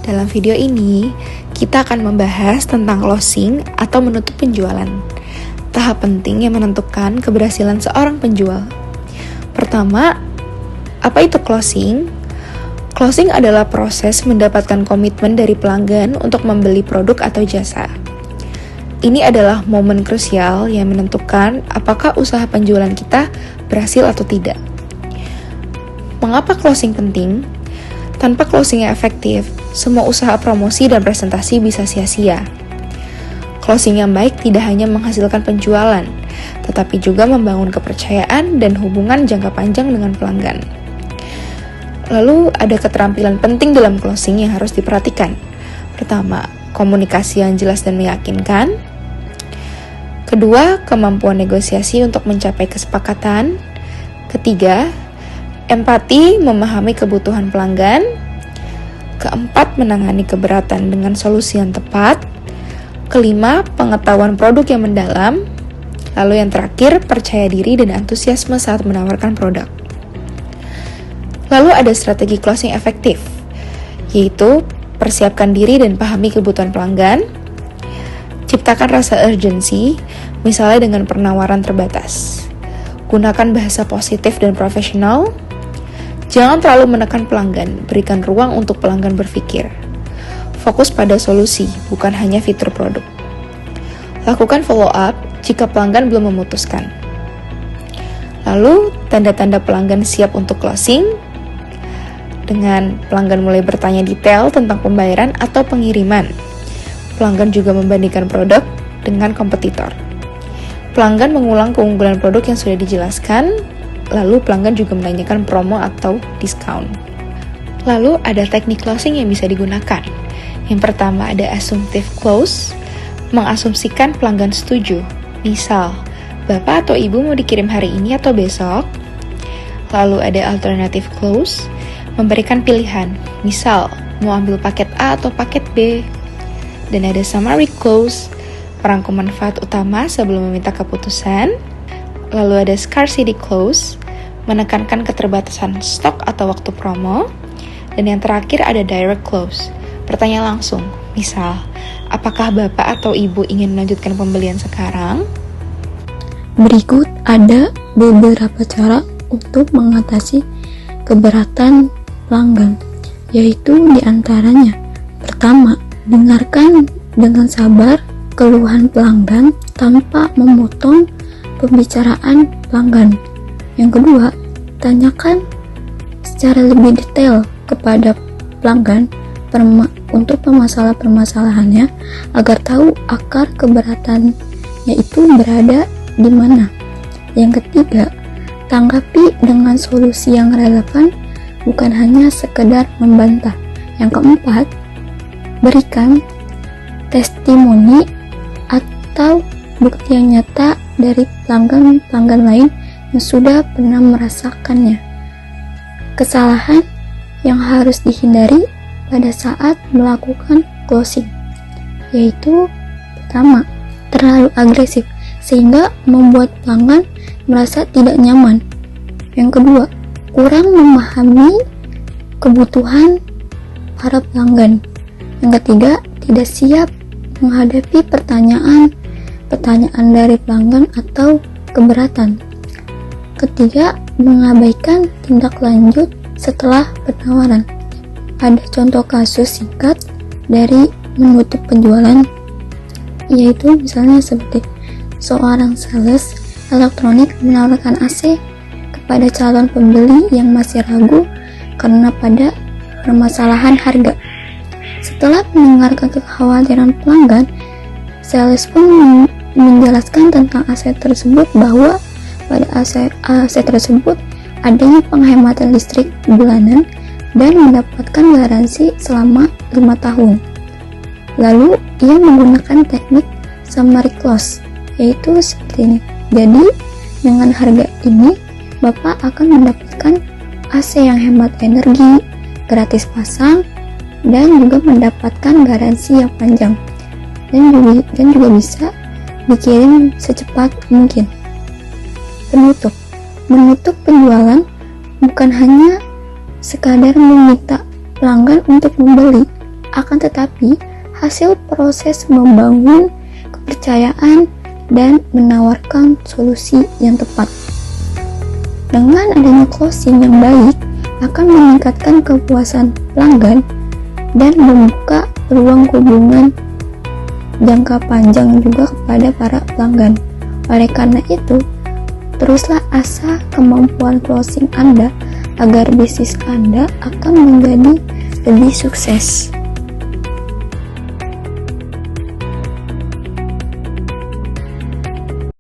Dalam video ini, kita akan membahas tentang closing atau menutup penjualan. Tahap penting yang menentukan keberhasilan seorang penjual. Pertama, apa itu closing? Closing adalah proses mendapatkan komitmen dari pelanggan untuk membeli produk atau jasa. Ini adalah momen krusial yang menentukan apakah usaha penjualan kita berhasil atau tidak. Mengapa closing penting? Tanpa closing yang efektif, semua usaha promosi dan presentasi bisa sia-sia. Closing yang baik tidak hanya menghasilkan penjualan, tetapi juga membangun kepercayaan dan hubungan jangka panjang dengan pelanggan. Lalu, ada keterampilan penting dalam closing yang harus diperhatikan. Pertama, komunikasi yang jelas dan meyakinkan. Kedua, kemampuan negosiasi untuk mencapai kesepakatan. Ketiga, empati memahami kebutuhan pelanggan. Keempat, menangani keberatan dengan solusi yang tepat. Kelima, pengetahuan produk yang mendalam. Lalu yang terakhir, percaya diri dan antusiasme saat menawarkan produk. Lalu ada strategi closing efektif, yaitu persiapkan diri dan pahami kebutuhan pelanggan. Ciptakan rasa urgensi, misalnya dengan penawaran terbatas. Gunakan bahasa positif dan profesional. Jangan terlalu menekan pelanggan, berikan ruang untuk pelanggan berpikir. Fokus pada solusi, bukan hanya fitur produk. Lakukan follow up jika pelanggan belum memutuskan. Lalu, tanda-tanda pelanggan siap untuk closing, dengan pelanggan mulai bertanya detail tentang pembayaran atau pengiriman. Pelanggan juga membandingkan produk dengan kompetitor. Pelanggan mengulang keunggulan produk yang sudah dijelaskan. Lalu pelanggan juga menanyakan promo atau diskon. Lalu ada teknik closing yang bisa digunakan. Yang pertama ada assumptive close, mengasumsikan pelanggan setuju. Misal, Bapak atau Ibu mau dikirim hari ini atau besok? Lalu ada alternative close, memberikan pilihan. Misal, mau ambil paket A atau paket B. Dan ada summary close, merangkum manfaat utama sebelum meminta keputusan. Lalu ada scarcity close, menekankan keterbatasan stok atau waktu promo. Dan yang terakhir ada direct close, bertanya langsung. Misal, apakah Bapak atau Ibu ingin melanjutkan pembelian sekarang? Berikut ada beberapa cara untuk mengatasi keberatan pelanggan, yaitu diantaranya. Pertama, dengarkan dengan sabar keluhan pelanggan tanpa memotong pembicaraan pelanggan. Yang kedua, tanyakan secara lebih detail kepada pelanggan untuk permasalahannya agar tahu akar keberatannya itu berada di mana. Yang ketiga, tanggapi dengan solusi yang relevan, bukan hanya sekedar membantah. Yang keempat, berikan testimoni atau bukti yang nyata dari pelanggan lain yang sudah pernah merasakannya. Kesalahan yang harus dihindari pada saat melakukan closing, yaitu pertama, terlalu agresif sehingga membuat pelanggan merasa tidak nyaman. Yang kedua, kurang memahami kebutuhan para pelanggan. Yang ketiga, tidak siap menghadapi pertanyaan dari pelanggan atau keberatan. Ketiga, mengabaikan tindak lanjut setelah penawaran. Ada contoh kasus singkat dari menutup penjualan, yaitu misalnya seperti seorang sales elektronik menawarkan AC kepada calon pembeli yang masih ragu karena pada permasalahan harga. Setelah mendengarkan kekhawatiran pelanggan, sales pun menjelaskan tentang aset tersebut, bahwa pada aset tersebut adanya penghematan listrik bulanan dan mendapatkan garansi selama 5 tahun. Lalu ia menggunakan teknik summary clause, yaitu seperti ini. Jadi dengan harga ini Bapak akan mendapatkan AC yang hemat energi, gratis pasang, dan juga mendapatkan garansi yang panjang, dan juga bisa dikirim secepat mungkin. Menutup penjualan bukan hanya sekadar meminta pelanggan untuk membeli Akan tetapi, hasil proses membangun kepercayaan dan menawarkan solusi yang tepat. Dengan adanya closing yang baik, akan meningkatkan kepuasan pelanggan dan membuka peluang hubungan jangka panjang juga kepada para pelanggan. Oleh karena itu, teruslah asah kemampuan closing Anda agar bisnis Anda akan menjadi lebih sukses.